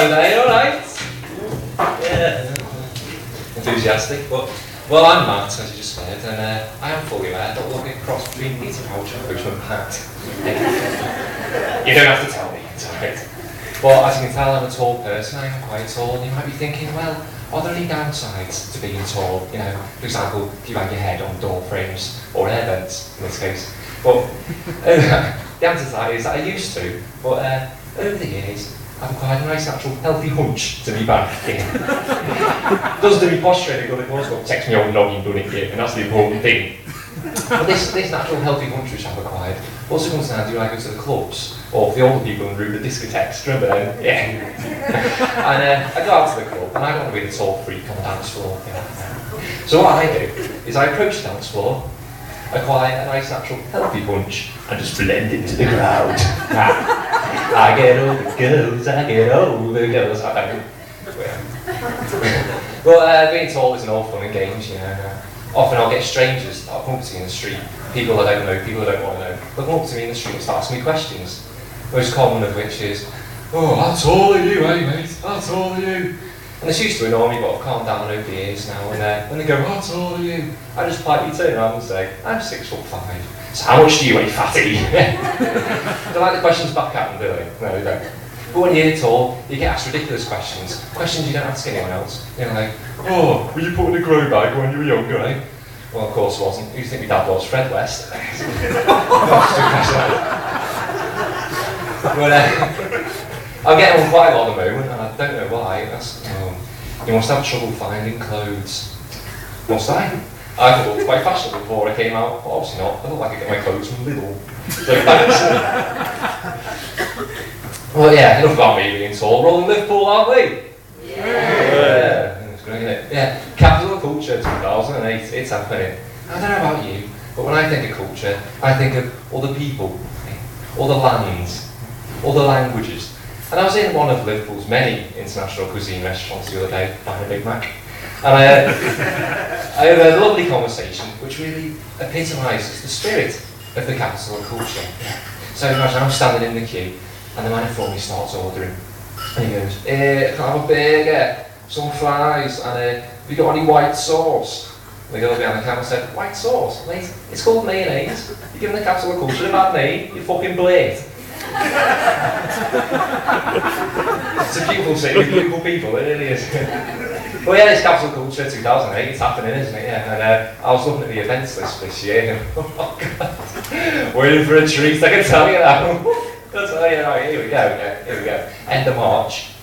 Hello there, alright? Yeah. Enthusiastic, but... Well, I'm Matt, as you just heard, and I am fully aware that we'll get a cross between Peter Pouch and Postman Pat. You don't have to tell me, it's alright. But as you can tell, I'm a tall person, I am quite tall, and you might be thinking, well, are there any downsides to being tall? You know, for example, if you bang your head on door frames, or air vents, in this case. But the answer to that is that I used to, but over the years, I've acquired a nice natural healthy hunch to me back. Doesn't do me posture any good, it was, but protects me old noggin, doesn't it? And that's the important thing. But this natural healthy hunch which I've acquired also comes down to when I go to the clubs, or for the older people in the room, the discotheques, remember them? Yeah. And I go out to the club, and I don't want to be the tall freak on the dance floor. You know? So what I do is I approach the dance floor, acquire a nice natural healthy hunch, and just blend into the crowd. I get all the girls, I get all the girls. I don't. But being tall isn't all fun and games, you know. Often I'll get strangers that I'll come up to me in the street, people I don't know, people I don't want to know. They'll come up to me in the street and start asking me questions. Most common of which is, oh, how tall are you, mate? How tall are you? And this used to annoy me, but I've calmed down over the years now. And when they go, how tall are you? I just politely turn around and say, I'm 6'5". So how much do you weigh, fatty? They don't like the questions back at them, do they? No, they don't. But when you're tall, you get asked ridiculous questions. Questions you don't ask anyone else. You know, like, oh, were you put in a grow bag when you were younger, eh? Well, of course I wasn't. Who do you think my dad was? Fred West? But I'm getting on quite a lot at the moment, and I don't know why. You must have trouble finding clothes. Must I? I thought it was quite fashionable before I came out, but obviously not. I look like I get my clothes from Lidl. So thanks. Well, yeah, enough about me being tall. We're all in Liverpool, aren't we? Yeah. It's great, isn't it? Yeah. Capital of Culture 2008, it's happening. I don't know about you, but when I think of culture, I think of all the people, all the lands, all the languages. And I was in one of Liverpool's many international cuisine restaurants the other day, buying a Big Mac. And I had a lovely conversation which really epitomises the spirit of the capital of culture. So imagine I'm standing in the queue and the man in front of me starts ordering. And he goes, can I have a burger, some fries, and have you got any white sauce? And the girl behind the counter said, white sauce? Mate, it's called mayonnaise. You're giving the capital of culture a bad name, you fucking blade. It's a beautiful city with beautiful people, it really is. Well, yeah, it's Capital Culture 2008, it's happening, isn't it? Yeah, and I was looking at the events list this year, and oh god, we're in for a treat, I can tell you now. I'll tell you, right, here we go. End of March,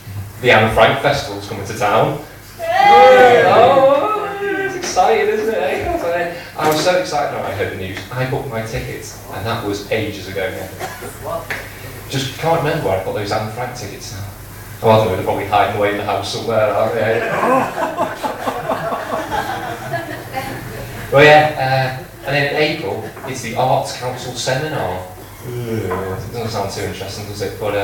the Anne Frank Festival's coming to town. Hey! Oh, it's exciting, isn't it? I was so excited when I heard the news. I booked my tickets, and that was ages ago. Yeah. Just can't remember where I got those Anne Frank tickets now. Oh, I don't know, they're probably hiding away in the house somewhere, aren't they? Well, yeah, and then in April, it's the Arts Council Seminar. It doesn't sound too interesting, does it? But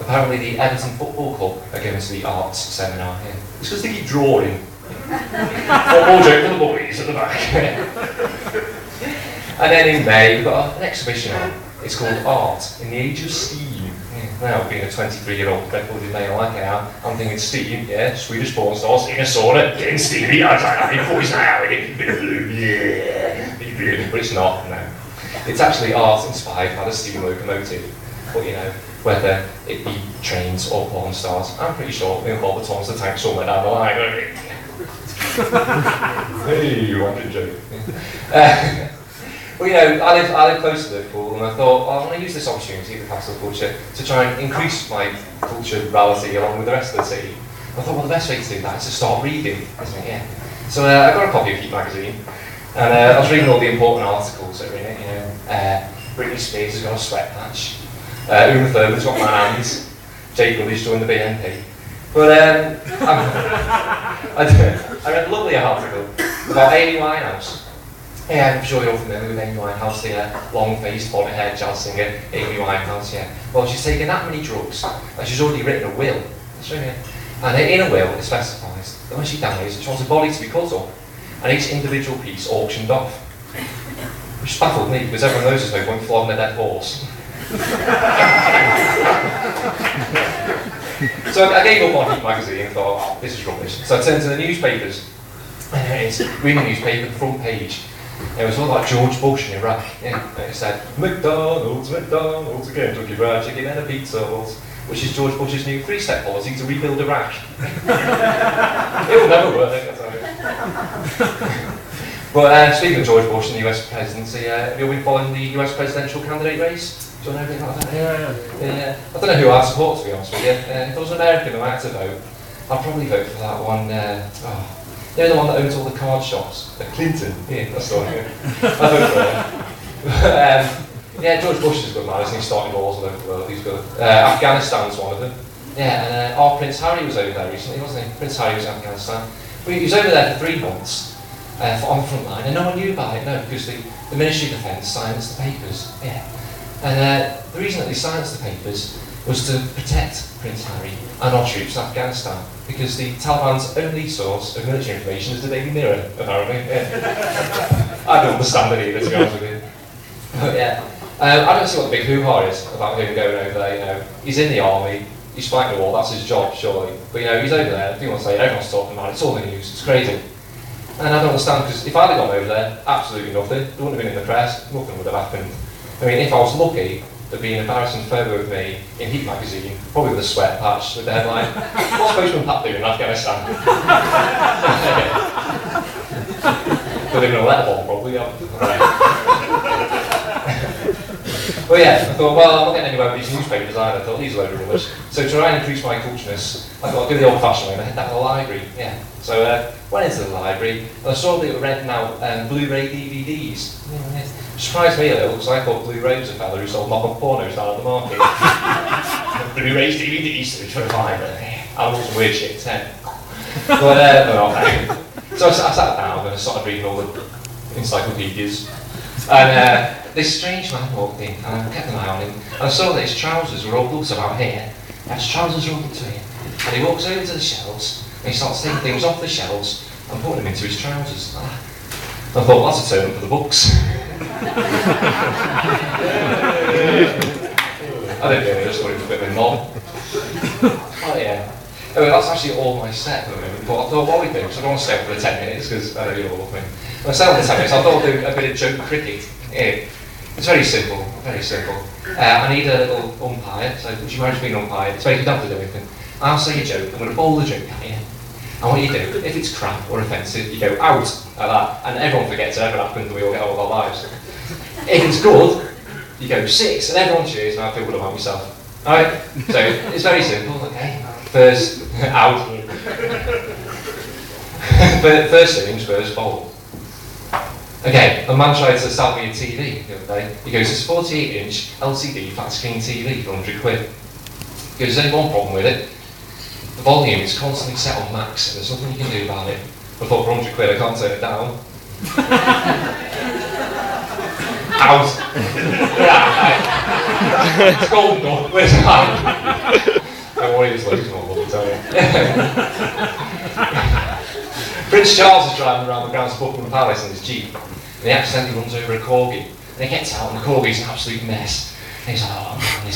apparently the Everton Football Club are going to the Arts Seminar here. It's because they keep drawing. Football joke for the boys at the back. And then in May, we've got an exhibition on. It's called Art in the Age of Steam. Now, being a 23-year-old record-id male like I am, I'm thinking steam, yeah, Swedish porn stars, in a sauna, getting steamy, I was like, boys now, bit of blue, yeah, but it's not, no. It's actually art inspired by the steam locomotive, but you know, whether it be trains or porn stars, I'm pretty sure we'll call the Thomas the Tank somewhere down the line, won't it? Hey, you want to joke. Well, you know, I live close to Liverpool, and I thought, well, I'm going to use this opportunity, the capital of culture, to try and increase my culturality along with the rest of the city. I thought, well, the best way to do that is to start reading, isn't it? Yeah. So I got a copy of Heat magazine, and I was reading all the important articles that are in it. You know, Britney Spears has got a sweat patch, Uma Thurman's got man hands, Jay Gooddy's joined the BNP. But I read a lovely article about Amy Winehouse. Yeah, I'm sure you're familiar with Amy Winehouse, the long-faced, bonnet-haired jazz singer, Amy Winehouse, yeah. Well, she's taken that many drugs, and she's already written a will. And in a will, it specifies that when she dies, she wants her body to be cut up, and each individual piece auctioned off. Which baffled me, because everyone knows there's no point flogging a dead horse. So I gave up on Heat magazine and thought, oh, this is rubbish. So I turned to the newspapers, and it's reading the newspaper, the front page. It was all like George Bush in Iraq. Yeah. And it said, McDonald's again, Kentucky Fried Chicken and a pizza, which is George Bush's new three-step policy to rebuild Iraq. It will never work, I tell you. But speaking of George Bush and the US presidency, have you been following the US presidential candidate race? Do you know anything like that? Yeah. I don't know who I'd support, to be honest with you. If I was an American and I had to vote, I'd probably vote for that one. You know the one that owns all the card shops? Clinton. Yeah, that's the one. I'd vote for him. Yeah, George Bush is a good man, isn't he? Starting wars all over the world, he's good. Afghanistan's one of them. Yeah, and our Prince Harry was over there recently, wasn't he? Prince Harry was in Afghanistan. But he was over there for 3 months on the front line, and no one knew about it, no, because the Ministry of Defence silenced the papers. Yeah. And the reason that they silenced the papers was to protect Prince Harry and our troops in Afghanistan, because the Taliban's only source of military information is the Daily Mirror, apparently. Yeah. I don't understand it either, to be honest with you. But yeah, I don't see what the big hoo-ha is about him going over there. You know, he's in the army, he's fighting the war, that's his job, surely. But you know, he's over there, people say, everyone's talking about it, it's all the news, it's crazy. And I don't understand, because if I'd have gone over there, absolutely nothing, it wouldn't have been in the press, nothing would have happened. I mean, if I was lucky, there'd be an embarrassing photo of me in Heat magazine, probably with a sweat patch, with the headline, "What's Postman Pat doing in Afghanistan?" But they're going to let them on, probably. Well, yeah, I thought, well, I'm not getting anywhere with these newspapers either. I thought, these are a load of rubbish. So to try and increase my cultureness, I thought I'd do the old-fashioned way and head down to the library. Yeah. So went into the library, and I saw that they were renting out Blu-ray DVDs. Yeah, surprised me a little, because I thought Blu-ray was a fella who sold mock-up pornos down at the market. Blu-rays, DVDs, which were fine. Animals and weird shit, 10. But, no, okay. So I sat down and I started reading all the encyclopedias. And this strange man walked in, and I kept an eye on him, and I saw that his trousers were all loose about here. His trousers were all up to here. And he walks over to the shelves, and he starts taking things off the shelves and putting them into his trousers. I thought, well, that's a turn up for the books. I didn't really, I just thought it was a bit of a knob. Oh yeah. Oh, that's actually all my set at the moment. But I thought, what we do, because I don't want to stay up for the 10 minutes, because I know you all love me. When I stay on the 10 minutes, I thought I'd do a bit of joke cricket. Yeah. It's very simple, very simple. I need a little umpire, so would you mind being an umpire? So you don't have to do anything. I'll say a joke, I'm going to bowl the joke at you. And what you do, if it's crap or offensive, you go out like that, and everyone forgets it ever happened and we all get on with our lives. If it's good, you go 6, and everyone cheers, and I feel good about myself. Alright? So it's very simple, okay? First, out. First innings, first bowl. Okay, a man tried to sell me a TV the other day. He goes, it's a 48-inch LCD flat screen TV for £100. He goes, there's only one problem with it. The volume is constantly set on max, and there's nothing you can do about it. I thought for £100 I can't turn it down. Out. Yeah, it's golden done. Where's that? Don't worry, it's losing all of it, tell you. Prince Charles is driving around the grounds of Buckingham Palace in his Jeep, and he accidentally runs over a corgi. And he gets out, and the corgi's an absolute mess. And he's like, oh man,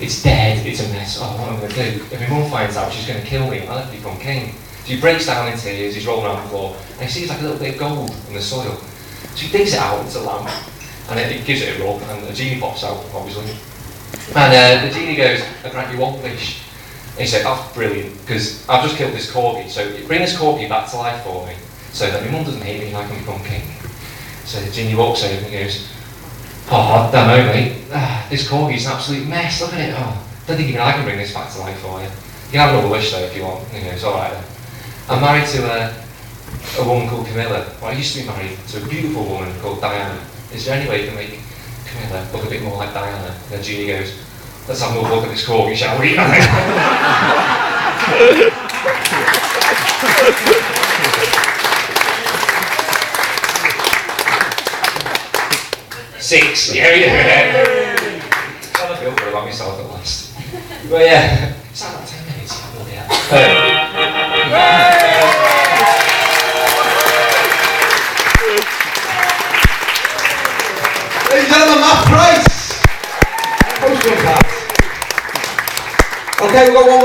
it's dead, it's a mess. Oh, what am I going to do? If my mum finds out, she's going to kill me, and I'll become king. So he breaks down in tears, he's rolling around the floor, and he sees like a little bit of gold in the soil. So he digs it out, it's a lamp, and it gives it a rub, and a genie pops out, obviously. And the genie goes, I grant you one wish. And he said, that's brilliant, because I've just killed this corgi, so bring this corgi back to life for me, so that my mum doesn't hate me and I can become king. So the genie walks over and he goes, oh, damn oh mate, this corgi's an absolute mess, look at it, oh, don't think even I can bring this back to life for you. You can have another wish though if you want. And he goes, alright then. I'm married to a woman called Camilla. Well, I used to be married to a beautiful woman called Diana. Is there any way you can make Camilla look a bit more like Diana? And the genie goes, let's have another look at this corgi, shall we? 6, yeah. I feel good about myself at last. But yeah, it's like 10 minutes. Yeah. Ladies and gentlemen, Matt Price. Okay, we've got one more.